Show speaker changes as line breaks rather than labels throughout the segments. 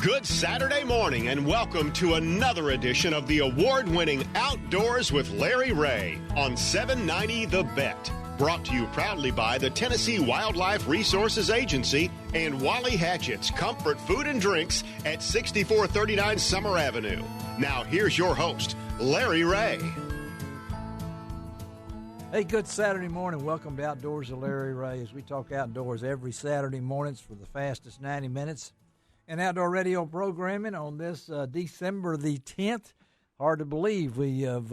Good Saturday morning and welcome to another edition of the award-winning Outdoors with Larry Ray on 790 The Bet. Brought to you proudly by the Tennessee Wildlife Resources Agency and Wally Hatchett's Comfort Food and Drinks at 6439 Summer Avenue. Now here's your host, Larry Ray.
Hey, good Saturday morning. Welcome to Outdoors with Larry Ray as we talk outdoors every Saturday mornings for the fastest 90 minutes. And outdoor radio programming on this December the 10th. Hard to believe we have.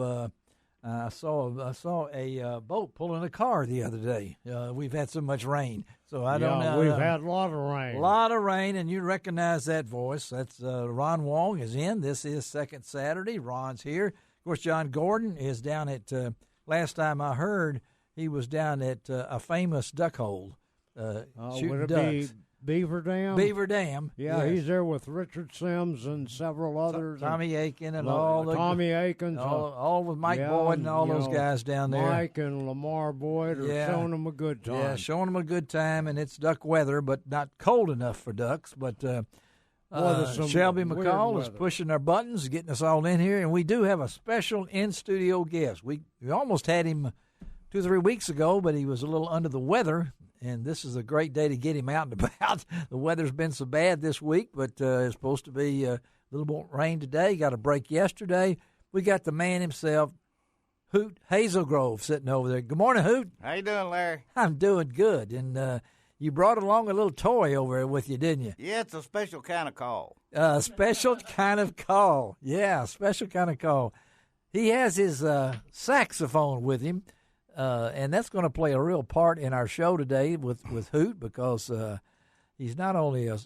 I saw a boat pulling a car the other day. We've had so much rain, so I don't know.
We've had a lot of rain.
A lot of rain, and you recognize that voice. That's Ron Wong is in. This is second Saturday. Ron's here. Of course, John Gordon is down at. Last time I heard, he was down at a famous duck hole shooting ducks.
Beaver Dam?
Beaver Dam.
Yeah, yes. He's there with Richard Sims and several others.
Tommy Aiken and all the
Tommy Aikens.
All with Mike Boyd and all those guys down there.
Mike and Lamar Boyd are showing them a good time.
Yeah, showing them a good time, and it's duck weather, but not cold enough for ducks. But Shelby McCall is pushing our buttons, getting us all in here, and we do have a special in-studio guest. We almost had him 2 or 3 weeks ago, but he was a little under the weather. And this is a great day to get him out and about. The weather's been so bad this week, but it's supposed to be a little more rain today. Got a break yesterday. We got the man himself, Hoot Hazelgrove, sitting over there. Good morning, Hoot.
How you doing, Larry?
I'm doing good. And you brought along a little toy over there with you, didn't you?
Yeah, it's a special kind of call.
Special kind of call. Yeah, special kind of call. He has his saxophone with him. And that's going to play a real part in our show today with Hoot because he's not only a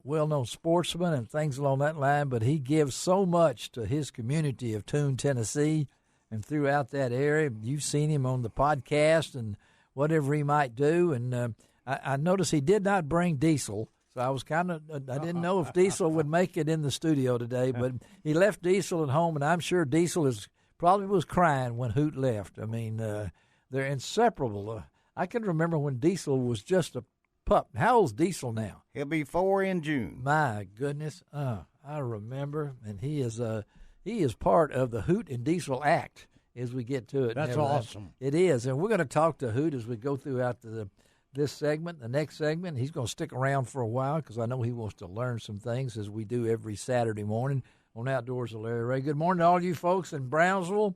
well-known sportsman and things along that line, but he gives so much to his community of Toone, Tennessee, and throughout that area. You've seen him on the podcast and whatever he might do. And I noticed he did not bring Diesel, so I was I didn't know if Diesel would make it in the studio today, but he left Diesel at home, and I'm sure Diesel probably was crying when Hoot left. I mean, they're inseparable. I can remember when Diesel was just a pup. How old's Diesel now?
He'll be 4 in June.
My goodness. I remember. And he is part of the Hoot and Diesel Act as we get to it.
That's awesome.
It is. And we're going to talk to Hoot as we go throughout this segment, the next segment. He's going to stick around for a while because I know he wants to learn some things as we do every Saturday morning on Outdoors with Larry Ray. Good morning to all you folks in Brownsville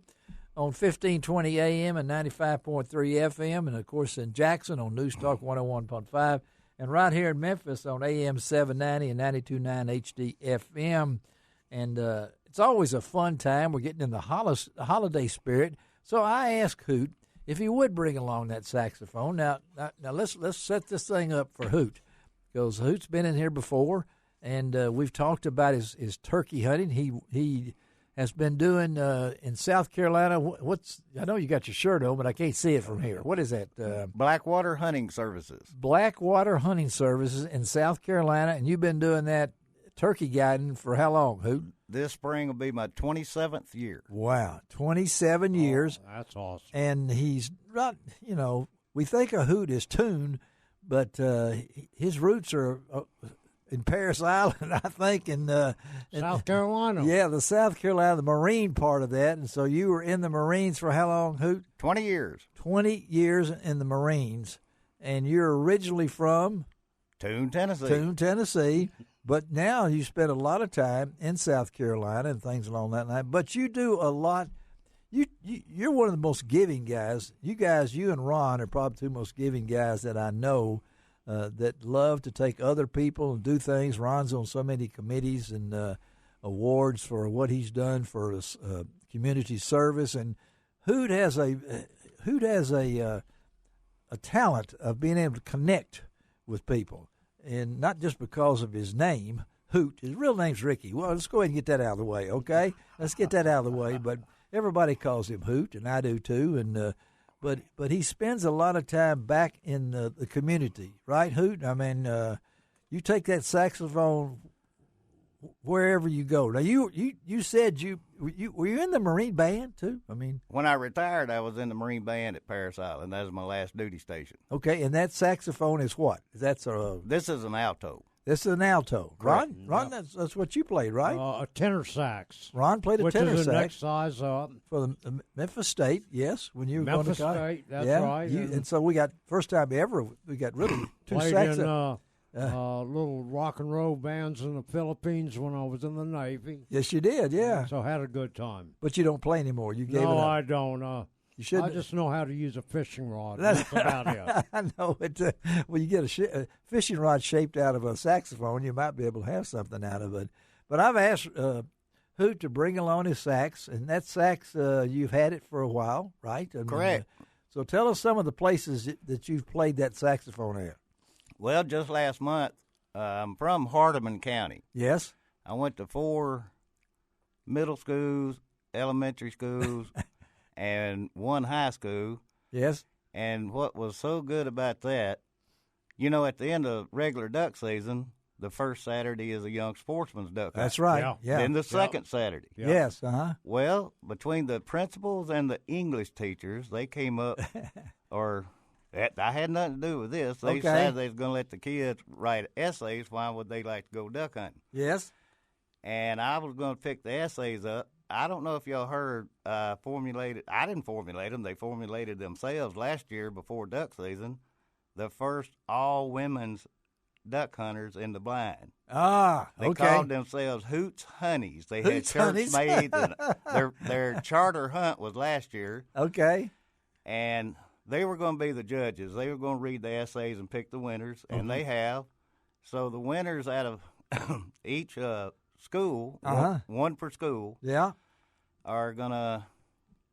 on 1520 AM and 95.3 FM, and, of course, in Jackson on News Talk 101.5, and right here in Memphis on AM 790 and 92.9 HD FM. And it's always a fun time. We're getting in the holiday spirit. So I asked Hoot if he would bring along that saxophone. Now let's set this thing up for Hoot because Hoot's been in here before. And we've talked about his turkey hunting. He has been doing in South Carolina. I know you got your shirt on, but I can't see it from here. What is that?
Blackwater Hunting Services.
Blackwater Hunting Services in South Carolina, and you've been doing that turkey guiding for how long, Hoot?
This spring will be my 27th year.
Wow, 27 years.
That's awesome.
And he's not, we think of Hoot as Toone, but his roots are in Parris Island, I think, in
South Carolina.
Yeah, the South Carolina, the Marine part of that. And so you were in the Marines for how long, Hoot?
20 years.
20 years in the Marines. And you're originally from?
Toone, Tennessee.
Toone, Tennessee. But now you spend a lot of time in South Carolina and things along that line. But you do a lot. You're one of the most giving guys. You and Ron are probably two most giving guys that I know. That love to take other people and do things. Ron's on so many committees and awards for what he's done for community service. And Hoot has a talent of being able to connect with people, and not just because of his name, Hoot. His real name's Ricky. Well, let's go ahead and get that out of the way, okay? Let's get that out of the way. But everybody calls him Hoot, and I do too. And But he spends a lot of time back in the community, right, Hoot? I mean, you take that saxophone wherever you go. Now, you said were you in the Marine Band too? I mean,
when I retired, I was in the Marine Band at Parris Island. That was my last duty station.
Okay, and that saxophone is what? This is
an alto.
This is an alto.
Correct.
Ron, that's what you played, right?
A tenor sax.
Ron played a
which
tenor
is the
sax
next size up.
for the Memphis State. Yes, when you were going
Memphis
to college.
State, that's
yeah,
right.
And so we got first time ever we got really two
Played
sax.
in little rock and roll bands in the Philippines when I was in the Navy.
Yes, you did. Yeah,
So I had a good time.
but you don't play anymore. You gave it
No,
up.
I don't.
You should.
I just know how to use a fishing rod. That's about it.
I know it. Well, you get a fishing rod shaped out of a saxophone, you might be able to have something out of it. But I've asked Hoot to bring along his sax, and that sax, you've had it for a while, right? I mean,
Correct.
So tell us some of the places that you've played that saxophone at.
Well, just last month, I'm from Hardeman County.
Yes?
I went to 4 middle schools, elementary schools, and 1 high school.
Yes?
And what was so good about that, at the end of regular duck season, the first Saturday is a young sportsman's duck hunt.
That's right.
Yeah.
Yeah.
Then the second Saturday.
Yeah.
Yes, uh-huh.
Well, between the principals and the English teachers, they came up, I had nothing to do with this. They
Okay.
decided they was going to let the kids write essays. Why would they like to go duck hunting?
Yes?
And I was going to pick the essays up. I don't know if y'all heard formulated. I didn't formulate them. They formulated themselves last year before duck season. The first all women's duck hunters in the blind.
Ah,
They
okay.
called themselves Hoots Honeys. They
Hoots
had
Honeys.
church maids. And their charter hunt was last year,
Okay.
and they were going to be the judges. They were going to read the essays and pick the winners, and they have. So the winners out of each school, one per school,
Yeah.
are going to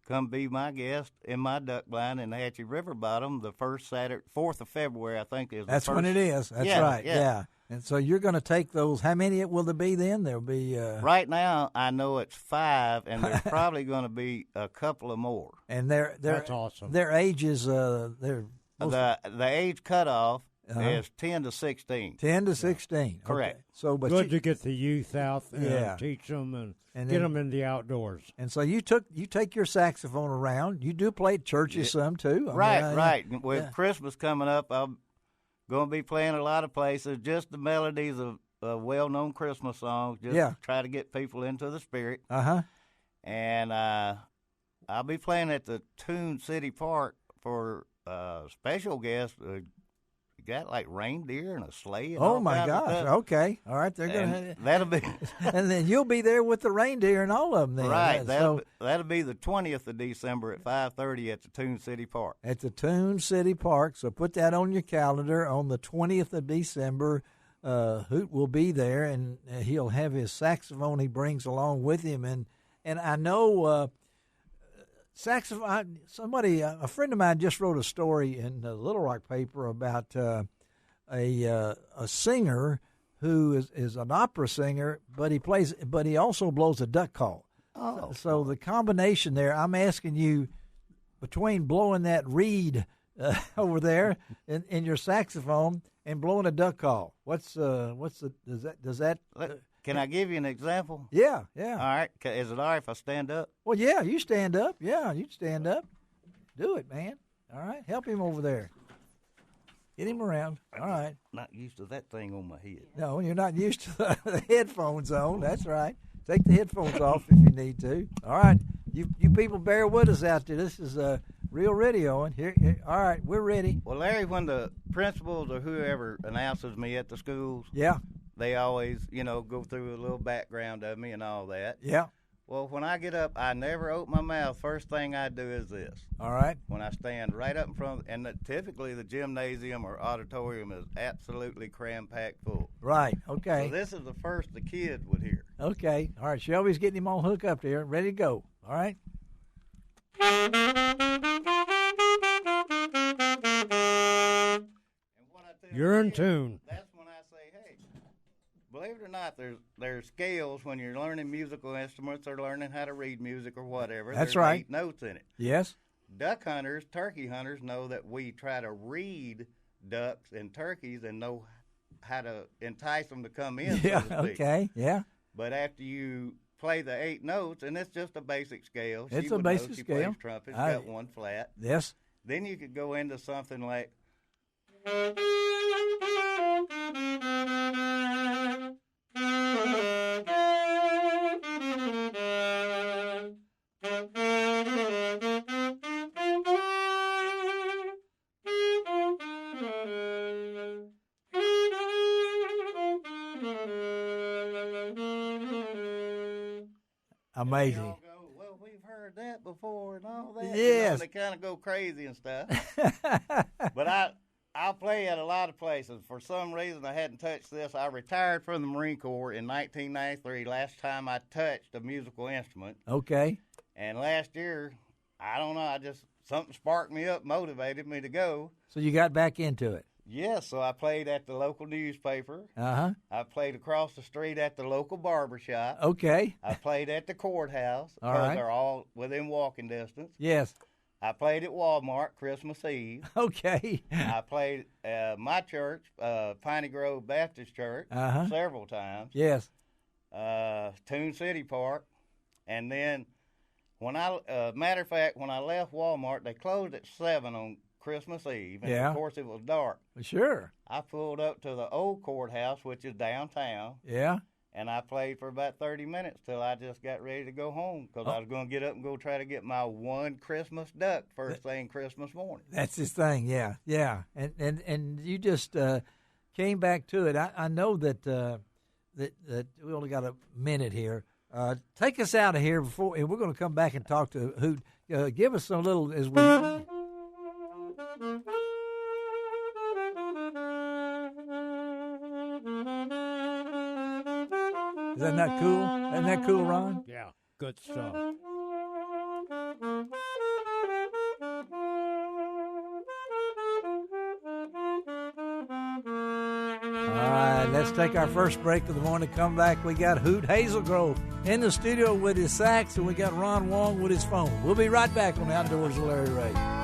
come be my guest in my duck blind in the Hatchie River Bottom the first Saturday, 4th of February, I think is the
That's
first.
when it is. That's
Yeah,
right.
yeah.
Yeah. And so you're going to take those. How many will there be then? There'll be.
Right now, I know it's 5, and there's probably going to be a couple of more.
And they're
That's awesome.
Their ages, they're
The age cutoff is 10 to 16.
10 to 16.
Correct.
Okay. So, but
Good
you,
to get the youth out and
Yeah.
teach them and
And
get
then-
them in the outdoors.
and so you take your saxophone around. You do play at churches some too. I
Right,
mean,
right. With
yeah.
Christmas coming up, I'm going to be playing a lot of places, just the melodies of well-known Christmas songs, just
Yeah.
to try to get people into the spirit.
Uh-huh.
And I'll be playing at the Toon City Park for special guests. You got like reindeer and a sleigh. And
Oh
all
my
kinds of
gosh.
stuff.
Okay. All right. They're going
And that'll be
to, and then you'll be there with the reindeer and all of them. Then.
right.
So
That'll be the 20th of December at 5:30 at the Toon City Park.
at the Toon City Park. So put that on your calendar. On the 20th of December, Hoot will be there, and he'll have his saxophone he brings along with him. And I know saxophone. Somebody, a friend of mine, just wrote a story in the Little Rock paper about a singer who is an opera singer, but he also blows a duck call.
Oh.
So the combination there, I'm asking you, between blowing that reed over there in your saxophone and blowing a duck call, what's the does that?
Can I give you an example?
Yeah.
All right. Is it all right if I stand up?
Well, yeah, you stand up. Yeah, you stand up. Do it, man. All right, help him over there. Get him around. All right.
Not used to that thing on my head.
No, you're not used to the headphones on. That's right. Take the headphones off if you need to. All right. You people bear with us out there. This is real radio. And here, all right, we're ready.
Well, Larry, when the principals or whoever announces me at the schools,
Yeah,
they always, go through a little background of me and all that.
yeah.
Well, when I get up, I never open my mouth. First thing I do is this.
All right.
When I stand right up in front, and typically the gymnasium or auditorium is absolutely cram-packed full.
Right.
So
Okay.
this is the first the kids would hear.
Okay. All right. Shelby's getting him all hooked up there, ready to go. All right.
And what I tell
You're in
kids,
tune.
That's when I say, hey, believe it or not, there's scales when you're learning musical instruments or learning how to read music or whatever.
That's
There's
right.
8 notes in it.
Yes.
Duck hunters, turkey hunters know that we try to read ducks and turkeys and know how to entice them to come in.
Yeah.
So to speak.
Okay. Yeah.
But after you play the 8 notes, and it's just a basic scale.
It's
she
a
would
basic
know. She
scale.
plays trumpet. She's
I-
got one flat.
Yes.
Then you could go into something like,
Amazing.
Y'all go, well, we've heard that before and all that.
Yes.
They kind of go crazy and stuff. But I play at a lot of places. For some reason, I hadn't touched this. I retired from the Marine Corps in 1993, last time I touched a musical instrument.
Okay.
And last year, I don't know, something sparked me up, motivated me to go.
So you got back into it.
Yes, so I played at the local newspaper.
Uh-huh.
I played across the street at the local barber shop.
Okay.
I played at the courthouse
All
because
right.
they're all within walking distance.
Yes.
I played at Walmart Christmas Eve.
Okay.
I played my church, Piney Grove Baptist Church,
Uh-huh.
several times.
Yes.
Toon City Park. And then, matter of fact, when I left Walmart, they closed at 7 on Christmas Eve. And
Yeah.
of course, it was dark.
Sure.
I pulled up to the old courthouse, which is downtown,
Yeah.
and I played for about 30 minutes till I just got ready to go home because I was going to get up and go try to get my one Christmas duck first thing Christmas morning.
That's his thing. Yeah. Yeah. And you just came back to it. I know that that we only got a minute here. Take us out of here before, and we're going to come back and talk to Hoot. Give us a little as we. Is that not cool? Isn't that cool, Ron?
Yeah, good stuff.
All right, let's take our first break of the morning. Come back. We got Hoot Hazelgrove in the studio with his sax, and we got Ron Wong with his phone. We'll be right back on Outdoors with Larry Ray.